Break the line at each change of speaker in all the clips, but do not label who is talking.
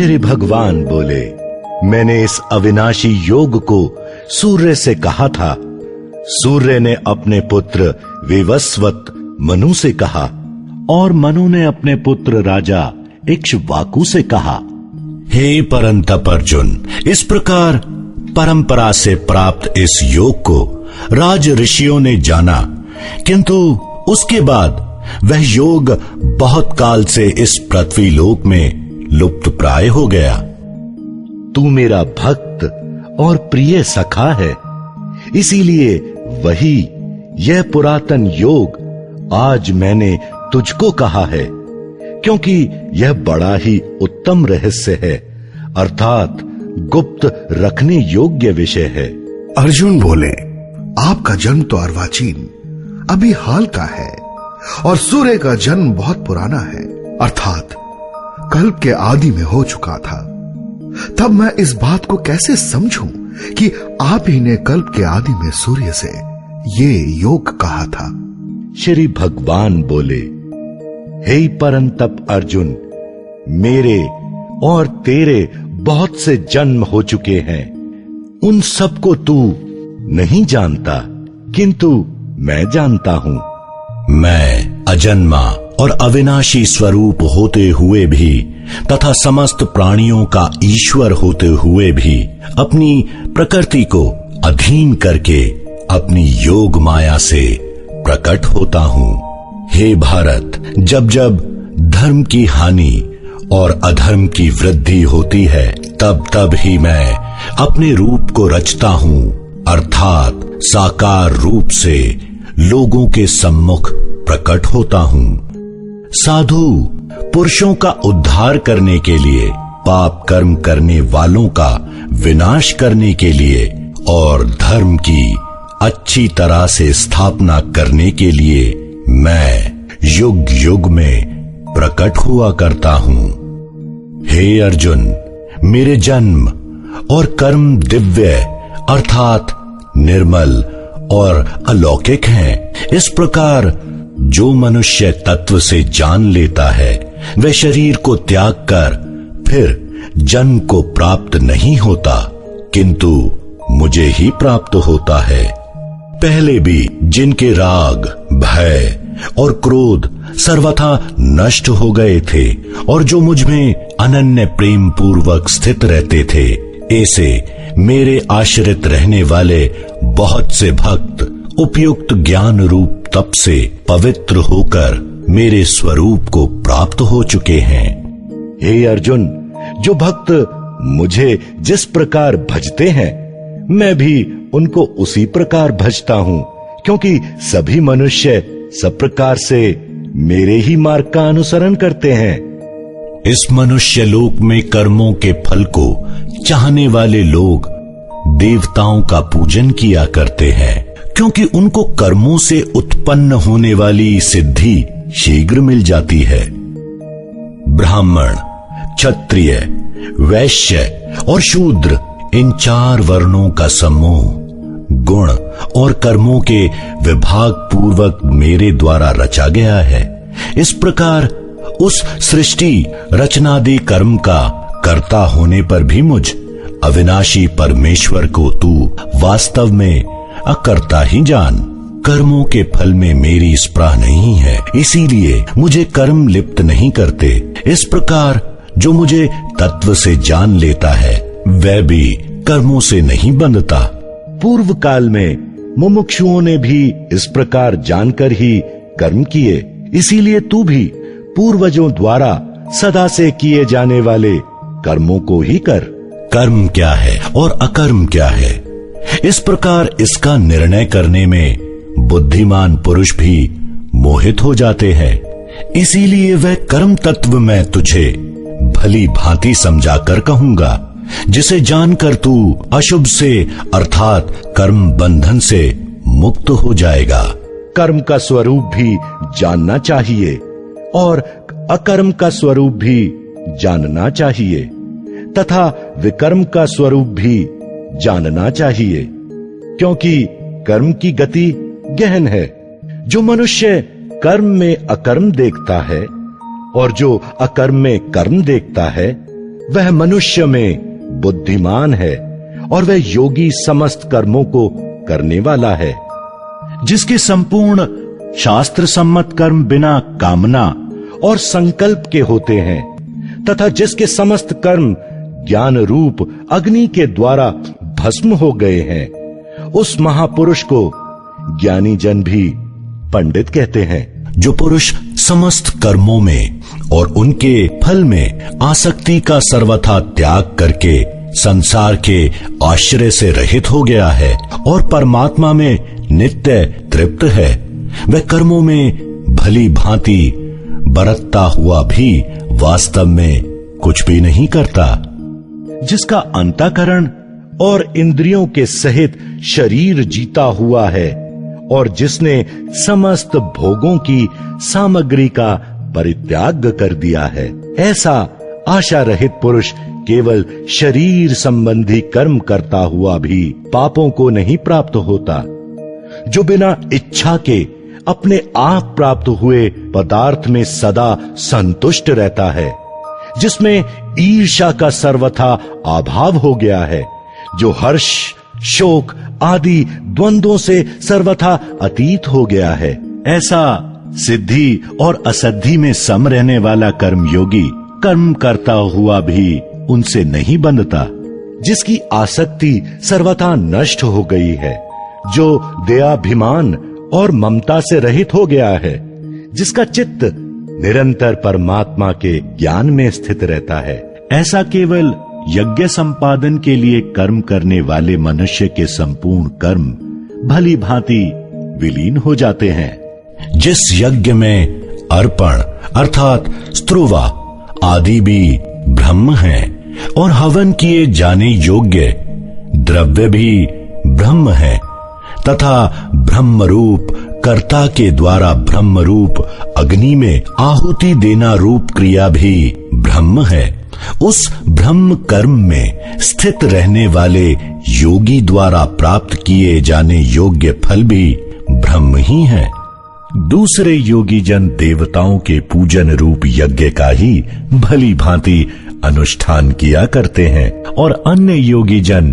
श्री भगवान बोले, मैंने इस अविनाशी योग को सूर्य से कहा था। सूर्य ने अपने पुत्र विवस्वत मनु से कहा और मनु ने अपने पुत्र राजा इक्ष्वाकु से कहा। हे परंतप अर्जुन, इस प्रकार परंपरा से प्राप्त इस योग को राज ऋषियों ने जाना, किंतु उसके बाद वह योग बहुत काल से इस पृथ्वी लोक में लुप्त प्राय हो गया। तू मेरा भक्त और प्रिय सखा है, इसीलिए वही यह पुरातन योग आज मैंने तुझको कहा है, क्योंकि यह बड़ा ही उत्तम रहस्य है, अर्थात गुप्त रखने योग्य विषय है।
अर्जुन बोले, आपका जन्म तो अर्वाचीन अभी हाल का है और सूर्य का जन्म बहुत पुराना है, अर्थात कल्प के आदि में हो चुका था। तब मैं इस बात को कैसे समझूं कि आप ही ने कल्प के आदि में सूर्य से ये योग कहा था।
श्री भगवान बोले, हे परंतप अर्जुन, मेरे और तेरे बहुत से जन्म हो चुके हैं, उन सबको तू नहीं जानता, किंतु मैं जानता हूं। मैं अजन्मा और अविनाशी स्वरूप होते हुए भी तथा समस्त प्राणियों का ईश्वर होते हुए भी अपनी प्रकृति को अधीन करके अपनी योग माया से प्रकट होता हूं। हे भारत, जब जब धर्म की हानि और अधर्म की वृद्धि होती है, तब तब ही मैं अपने रूप को रचता हूं, अर्थात साकार रूप से लोगों के सम्मुख प्रकट होता हूं। साधु पुरुषों का उद्धार करने के लिए, पाप कर्म करने वालों का विनाश करने के लिए और धर्म की अच्छी तरह से स्थापना करने के लिए मैं युग युग में प्रकट हुआ करता हूं। हे अर्जुन, मेरे जन्म और कर्म दिव्य अर्थात निर्मल और अलौकिक हैं। इस प्रकार जो मनुष्य तत्व से जान लेता है, वह शरीर को त्याग कर फिर जन्म को प्राप्त नहीं होता, किंतु मुझे ही प्राप्त होता है। पहले भी जिनके राग, भय और क्रोध सर्वथा नष्ट हो गए थे और जो मुझ में अनन्य प्रेम पूर्वक स्थित रहते थे, ऐसे मेरे आश्रित रहने वाले बहुत से भक्त उपयुक्त ज्ञान रूप तप से पवित्र होकर मेरे स्वरूप को प्राप्त हो चुके हैं। हे अर्जुन, जो भक्त मुझे जिस प्रकार भजते हैं, मैं भी उनको उसी प्रकार भजता हूं, क्योंकि सभी मनुष्य सब प्रकार से मेरे ही मार्ग का अनुसरण करते हैं। इस मनुष्य लोक में कर्मों के फल को चाहने वाले लोग देवताओं का पूजन किया करते हैं, क्योंकि उनको कर्मों से उत्पन्न होने वाली सिद्धि शीघ्र मिल जाती है। ब्राह्मण, क्षत्रिय, वैश्य और शूद्र, इन 4 वर्णों का समूह गुण और कर्मों के विभाग पूर्वक मेरे द्वारा रचा गया है। इस प्रकार उस सृष्टि रचनादि कर्म का कर्ता होने पर भी मुझ अविनाशी परमेश्वर को तू वास्तव में अकर्ता ही जान। कर्मों के फल में मेरी स्पृहा नहीं है, इसीलिए मुझे कर्म लिप्त नहीं करते। इस प्रकार जो मुझे तत्व से जान लेता है, वह भी कर्मों से नहीं बंधता। पूर्व काल में मुमुक्षुओं ने भी इस प्रकार जानकर ही कर्म किए, इसीलिए तू भी पूर्वजों द्वारा सदा से किए जाने वाले कर्मों को ही कर। कर्म क्या है और अकर्म क्या है, इस प्रकार इसका निर्णय करने में बुद्धिमान पुरुष भी मोहित हो जाते हैं। इसीलिए वह कर्म तत्व मैं तुझे भली भांति समझाकर कहूंगा, जिसे जानकर तू अशुभ से अर्थात कर्म बंधन से मुक्त हो जाएगा। कर्म का स्वरूप भी जानना चाहिए और अकर्म का स्वरूप भी जानना चाहिए तथा विकर्म का स्वरूप भी जानना चाहिए, क्योंकि कर्म की गति गहन है। जो मनुष्य कर्म में अकर्म देखता है और जो अकर्म में कर्म देखता है, वह मनुष्य में बुद्धिमान है और वह योगी समस्त कर्मों को करने वाला है।
जिसके संपूर्ण शास्त्र सम्मत कर्म बिना कामना
और संकल्प के होते हैं तथा जिसके समस्त कर्म ज्ञान रूप अग्नि के द्वारा भस्म हो गए हैं, उस महापुरुष को ज्ञानी जन भी पंडित कहते हैं।
जो पुरुष समस्त कर्मों में और उनके फल में आसक्ति का सर्वथा त्याग करके संसार के आश्रय से रहित हो गया है और परमात्मा में नित्य तृप्त है, वह कर्मों में भली भांति बरतता हुआ भी वास्तव में कुछ भी नहीं करता।
जिसका अंतःकरण और इंद्रियों के सहित शरीर जीता हुआ है और जिसने समस्त भोगों की सामग्री का परित्याग कर दिया है, ऐसा आशा रहित पुरुष केवल शरीर संबंधी कर्म करता हुआ भी पापों को नहीं प्राप्त होता। जो बिना इच्छा के अपने आप प्राप्त हुए पदार्थ में सदा संतुष्ट रहता है, जिसमें ईर्ष्या का सर्वथा अभाव हो गया है, जो हर्ष शोक आदि द्वंद्वों से सर्वथा अतीत हो गया है,
ऐसा सिद्धि और असद्धि में सम रहने वाला कर्मयोगी कर्म करता हुआ भी उनसे नहीं बंधता।
जिसकी आसक्ति सर्वथा नष्ट हो गई है, जो दयाभिमान और ममता से रहित हो गया है, जिसका चित्त निरंतर परमात्मा के ज्ञान में स्थित रहता है,
ऐसा केवल यज्ञ संपादन के लिए कर्म करने वाले मनुष्य के संपूर्ण कर्म भली भांति विलीन हो जाते हैं। जिस यज्ञ में अर्पण अर्थात स्त्रुवा आदि भी ब्रह्म है और हवन किए जाने योग्य द्रव्य भी ब्रह्म है तथा ब्रह्म रूप कर्ता के द्वारा ब्रह्म रूप अग्नि में आहुति देना रूप क्रिया भी ब्रह्म है, उस ब्रह्म कर्म में स्थित रहने वाले योगी द्वारा प्राप्त किए जाने योग्य फल भी ब्रह्म ही है। दूसरे योगी जन देवताओं के पूजन रूप यज्ञ का ही भली भांति अनुष्ठान किया करते हैं और अन्य योगी जन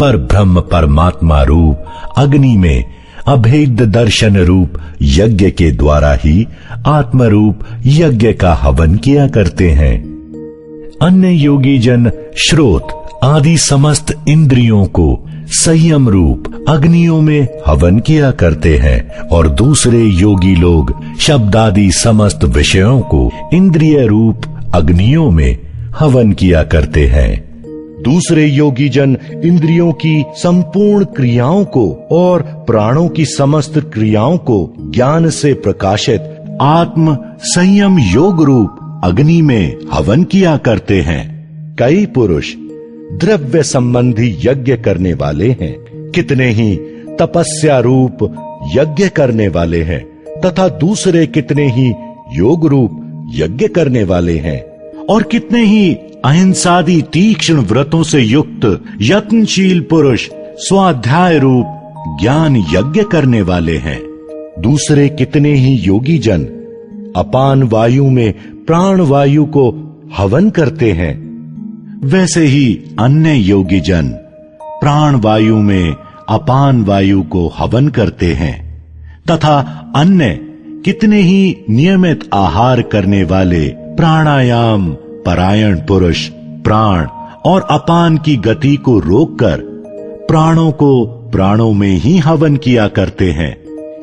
पर ब्रह्म परमात्मा रूप अग्नि में अभेद दर्शन रूप यज्ञ के द्वारा ही आत्म रूप यज्ञ का हवन किया करते हैं। अन्य योगी जन श्रोत आदि समस्त इंद्रियों को संयम रूप अग्नियों में हवन किया करते हैं और दूसरे योगी लोग शब्द आदि समस्त विषयों को इंद्रिय रूप अग्नियों में हवन किया करते हैं।
दूसरे योगी जन इंद्रियों की संपूर्ण क्रियाओं को और प्राणों की समस्त क्रियाओं को ज्ञान से प्रकाशित
आत्म संयम योग रूप अग्नि में हवन किया करते हैं।
कई पुरुष द्रव्य संबंधी यज्ञ करने वाले हैं, कितने ही तपस्या रूप यज्ञ करने वाले हैं तथा दूसरे कितने ही योग रूप यज्ञ करने वाले हैं
और कितने ही अहिंसादि तीक्ष्ण व्रतों से युक्त यत्नशील पुरुष स्वाध्याय रूप ज्ञान यज्ञ करने वाले हैं।
दूसरे कितने ही योगी जन अपान वायु में प्राण वायु को हवन करते हैं,
वैसे ही अन्य योगी जन प्राण वायु में अपान वायु को हवन करते हैं तथा अन्य कितने ही नियमित आहार करने वाले प्राणायाम परायण पुरुष प्राण और अपान की गति को रोककर प्राणों को प्राणों में ही हवन किया करते हैं।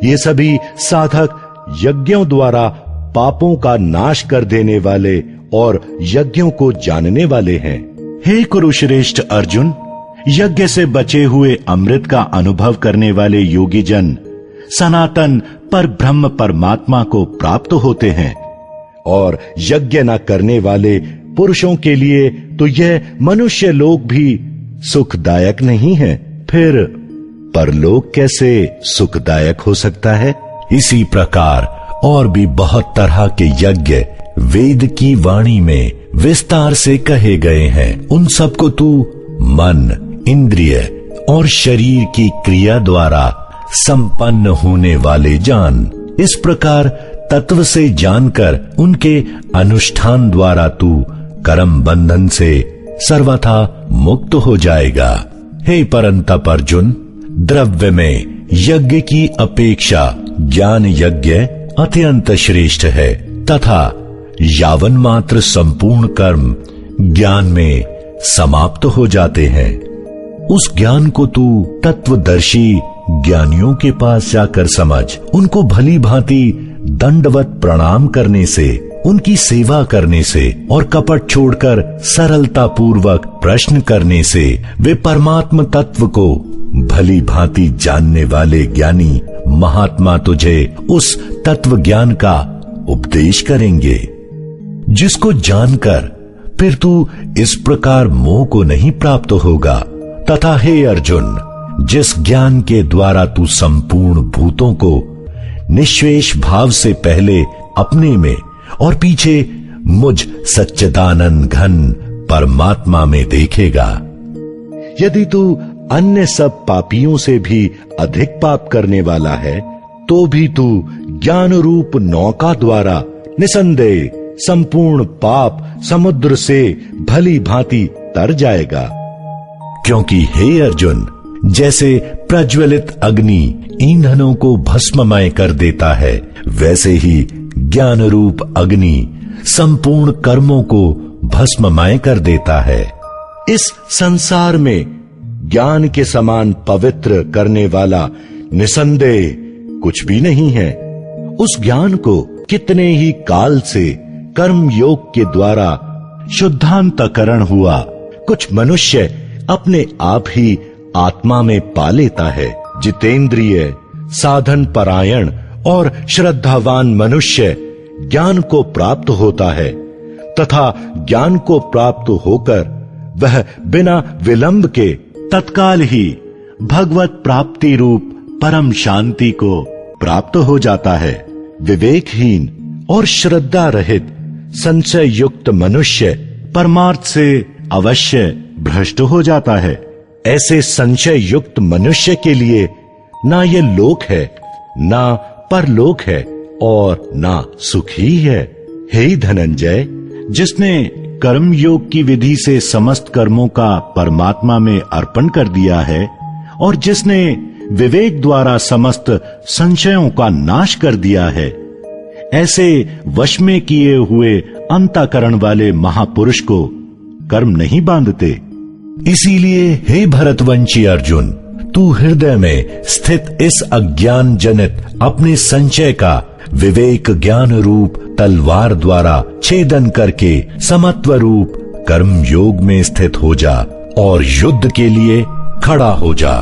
ये सभी साधक यज्ञों द्वारा पापों का नाश कर देने वाले और यज्ञों को जानने वाले हैं।
हे कुरुश्रेष्ठ अर्जुन, यज्ञ से बचे हुए अमृत का अनुभव करने वाले योगी जन सनातन पर ब्रह्म परमात्मा को प्राप्त होते हैं
और यज्ञ न करने वाले पुरुषों के लिए तो यह मनुष्य लोक भी सुखदायक नहीं है, फिर परलोक कैसे सुखदायक हो सकता है।
इसी प्रकार और भी बहुत तरह के यज्ञ वेद की वाणी में विस्तार से कहे गए हैं। उन सबको तू मन इंद्रिय और शरीर की क्रिया द्वारा संपन्न होने वाले जान। इस प्रकार तत्व से जानकर उनके अनुष्ठान द्वारा तू कर्म बंधन से सर्वथा मुक्त हो जाएगा। हे परंतप अर्जुन, द्रव्य में यज्ञ की अपेक्षा ज्ञान यज्ञ अत्यंत श्रेष्ठ है तथा यावन मात्र संपूर्ण कर्म ज्ञान में समाप्त हो जाते हैं। उस ज्ञान को तू तत्वदर्शी ज्ञानियों के पास जाकर समझ। उनको भली भांति दंडवत प्रणाम करने से, उनकी सेवा करने से और कपट छोड़कर सरलता पूर्वक प्रश्न करने से वे परमात्म तत्व को भली भांति जानने वाले ज्ञानी महात्मा तुझे उस तत्व ज्ञान का उपदेश करेंगे, जिसको जानकर फिर तू इस प्रकार मोह को नहीं प्राप्त होगा। तथा हे अर्जुन, जिस ज्ञान के द्वारा तू संपूर्ण भूतों को निश्शेष भाव से पहले अपने में और पीछे मुझ सच्चिदानंद घन परमात्मा में देखेगा,
यदि तू अन्य सब पापियों से भी अधिक पाप करने वाला है, तो भी तू ज्ञान रूप नौका द्वारा निसंदेह संपूर्ण पाप समुद्र से भली भांति तर जाएगा।
क्योंकि हे अर्जुन, जैसे प्रज्वलित अग्नि ईंधनों को भस्ममय कर देता है, वैसे ही ज्ञान रूप अग्नि संपूर्ण कर्मों को भस्ममय कर देता है।
इस संसार में ज्ञान के समान पवित्र करने वाला निसंदेह कुछ भी नहीं है। उस ज्ञान को कितने ही काल से कर्म योग के द्वारा शुद्धांतकरण हुआ कुछ मनुष्य अपने आप ही आत्मा में पा लेता है। जितेंद्रिय, साधन परायण और श्रद्धावान मनुष्य ज्ञान को प्राप्त होता है तथा ज्ञान को प्राप्त होकर वह बिना विलंब के तत्काल ही भगवत प्राप्ति रूप परम शांति को प्राप्त हो जाता है। विवेकहीन और श्रद्धा रहित संशय युक्त मनुष्य
परमार्थ से अवश्य भ्रष्ट हो जाता है।
ऐसे संशय युक्त मनुष्य के लिए ना ये लोक है, ना परलोक है और ना सुख ही है। हे धनंजय,
जिसने कर्म योग की विधि से समस्त कर्मों का परमात्मा में अर्पण कर दिया है और जिसने विवेक द्वारा समस्त संशयों का नाश कर दिया है, ऐसे वश में किए हुए अंतःकरण वाले महापुरुष को कर्म नहीं बांधते। इसीलिए हे भरतवंशी अर्जुन, तू हृदय में स्थित इस अज्ञान जनित अपने संशय का विवेक ज्ञान रूप तलवार द्वारा छेदन करके समत्व रूप कर्म योग में स्थित हो जा और युद्ध के लिए खड़ा हो जा।